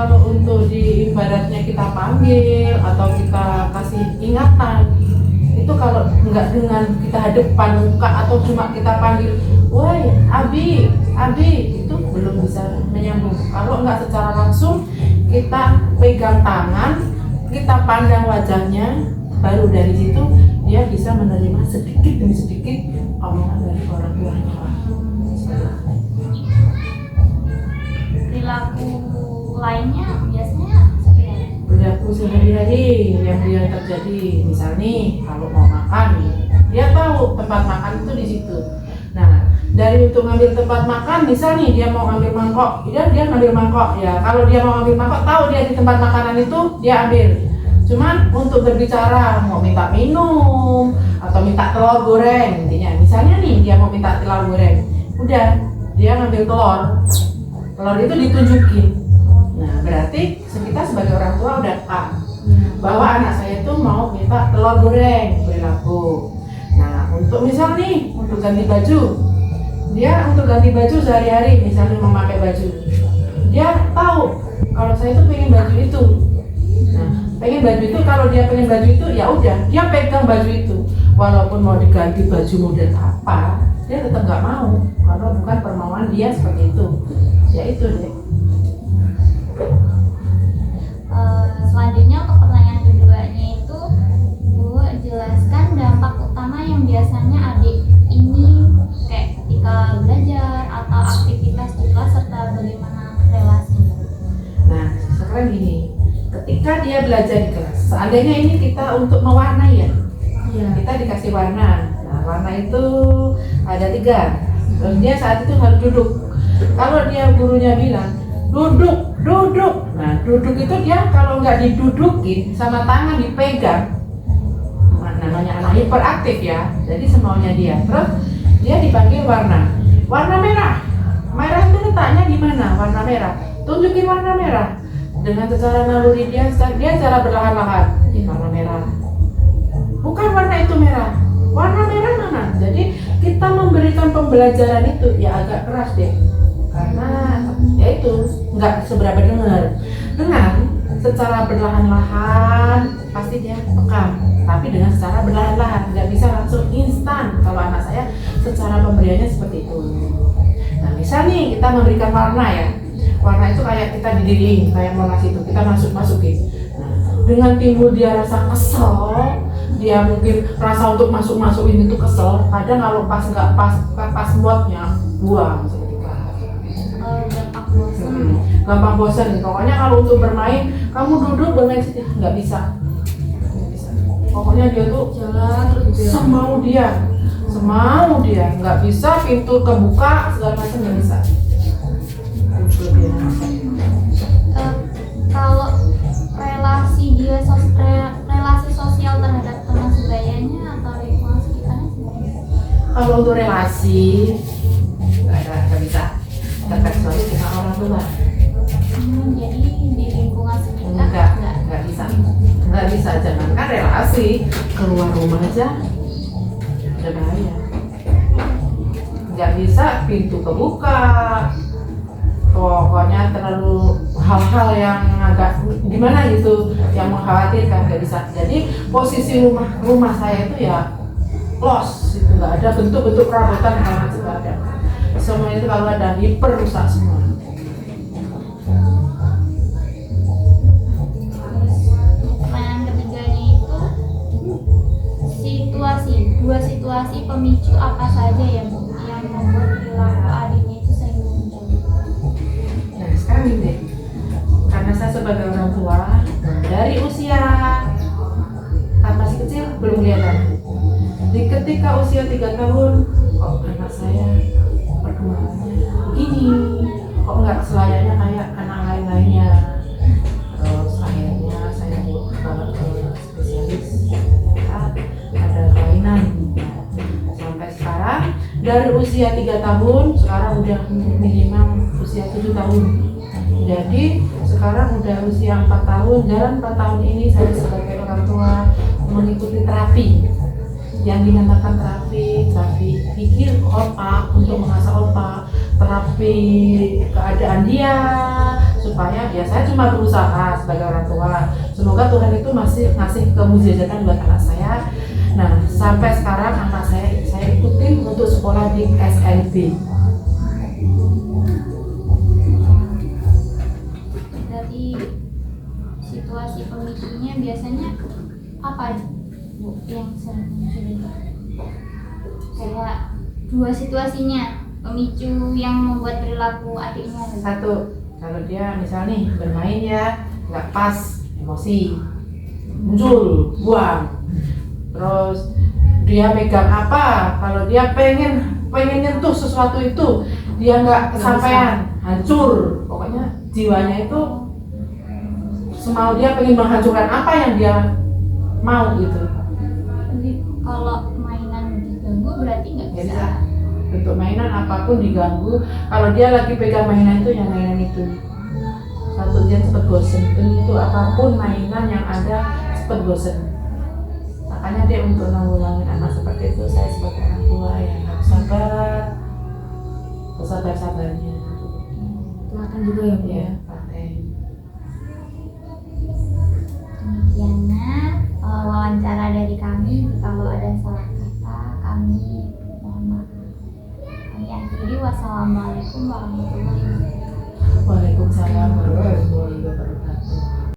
kalau untuk di ibaratnya kita panggil atau kita kasih ingatan, itu kalau nggak dengan kita hadapan muka atau cuma kita panggil, woi Abi, Abi, itu belum bisa menyambung. Kalau nggak secara langsung kita pegang tangan, kita pandang wajahnya, baru dari situ dia bisa menerima sedikit demi sedikit omongan dari orang tuanya. Perilaku lainnya biasanya seperti apa? Perilaku sehari-hari yang dia terjadi, misal nih kalau mau makan, dia tahu tempat makan itu di situ. Nah, dari untuk ngambil tempat makan, misal nih dia mau ngambil mangkok, dia ngambil mangkok ya. Kalau dia mau ngambil mangkok, tahu dia di tempat makanan itu dia ambil. Cuman untuk berbicara mau minta minum atau minta telur goreng, intinya misalnya nih dia mau minta telur goreng, udah dia ngambil telur itu ditunjukin. Nah, berarti kita sebagai orang tua udah paham bahwa anak saya itu mau minta telur goreng, perilaku. Nah, untuk misal nih untuk ganti baju, dia untuk ganti baju sehari-hari, misalnya memakai baju, dia tahu kalau saya itu pengen baju itu. Nah, pengen baju itu, kalau dia pengen baju itu ya udah dia pegang baju itu, walaupun mau diganti baju model apa, dia tetap nggak mau karena bukan permauan dia seperti itu. Ya itu deh. Selanjutnya untuk pertanyaan keduanya itu, Bu, jelaskan dampak utama yang biasanya adik ini kayak ketika belajar atau aktivitas di kelas serta bagaimana relasinya. Nah, sekarang gini, ketika dia belajar di kelas, seandainya ini kita untuk mewarnai ya, kita dikasih warna. Nah, warna itu ada 3. Terus dia saat itu harus duduk. Kalau dia gurunya bilang duduk, nah duduk itu dia kalau nggak didudukin sama tangan dipegang, namanya anak hiperaktif ya, jadi semaunya dia. Terus dia dipanggil warna merah itu letaknya di mana? Warna merah, tunjukin warna merah dengan secara naluri dia secara berlahan-lahan. Warna merah, bukan warna itu merah, warna merah mana? Jadi kita memberikan pembelajaran itu ya agak keras deh, karena ya itu nggak seberapa dengar secara berlahan-lahan pasti dia peka, tapi dengan secara berlahan-lahan, nggak bisa langsung instan. Kalau anak saya secara pemberiannya seperti itu. Nah, misal nih kita memberikan warna ya, warna itu kayak kita didiriin kayak monas itu, kita masukin. Nah, dengan timbul dia rasa kesel, dia mungkin rasa untuk masukin itu kesel, kadang kalau pas nggak pas buatnya buang. Gampang bosan. Pokoknya kalau untuk bermain, kamu duduk bermain situ nggak bisa. Pokoknya dia tuh jalan terus semau dia, nggak bisa pintu kebuka segala macam nggak bisa. Kalau relasi sosial terhadap teman sebayanya atau lingkungan sekitarnya? Kalau untuk relasi nggak bisa terkecuali dengan orang tua. Jadi di lingkungan sekitar nggak bisa, jangankan relasi, keluar rumah aja udah bahaya. Nggak bisa pintu kebuka, pokoknya terlalu hal-hal yang agak gimana gitu yang mengkhawatirkan, nggak bisa. Jadi posisi rumah saya itu ya close, itu nggak ada bentuk-bentuk perabotan sama nggak ada. Semua itu kalau ada hiper rusak semua. Pertanyaan ketiganya itu dua situasi pemicu apa saja ya Bu yang membuat perilaku adiknya itu sering muncul? Nah sekarang deh, karena saya sebagai orang tua dari usia masih kecil belum kelihatan. Ketika usia 3 tahun, kok anak saya perkembangannya begini, kok nggak selayaknya kayak anak lain-lainnya. Terus akhirnya saya bawa ke spesialis, ada kelainan. Sampai sekarang dari usia 3 tahun sekarang udah minimal usia 7 tahun. Jadi sekarang udah usia 4 tahun, jalan 4 tahun ini saya sebagai orang tua mengikuti terapi yang dinamakan terapi pikir otak untuk mengasah otak, terapi keadaan dia supaya ya saya cuma berusaha sebagai orang tua. Semoga Tuhan itu masih ngasih kemujizatan buat anak saya. Nah, sampai sekarang anak saya ikutin untuk sekolah di SNB. Berarti situasi pemicunya biasanya apa, Bu, yang sering muncul? Kayak dua situasinya pemicu yang membuat perilaku adiknya. Satu, kalau dia misalnya nih bermain ya nggak pas, emosi muncul, buang. Terus dia megang apa, kalau dia pengen nyentuh sesuatu itu dia nggak kesampaian, hancur. Pokoknya jiwanya itu semau dia pengen menghancurkan apa yang dia mau gitu. Jadi kalau mainan diganggu berarti nggak Ya bisa. bisa. Untuk mainan apapun diganggu, kalau dia lagi pegang mainan itu, yang mainan itu satu dia cepet bosen. Untuk apapun mainan yang ada cepet bosen. Makanya dia untuk nanggulangin anak seperti itu, saya sebagai orang tua yang harus sabar, sabar-sabarnya. Makan juga ya Bu Ya, ya. paten. Demikiannya wawancara dari kami. Kalau ada salah kata kami mohon maaf. Kami akhiri. Wassalamualaikum warahmatullahi wabarakatuh. Waalaikumsalam warahmatullahi wabarakatuh.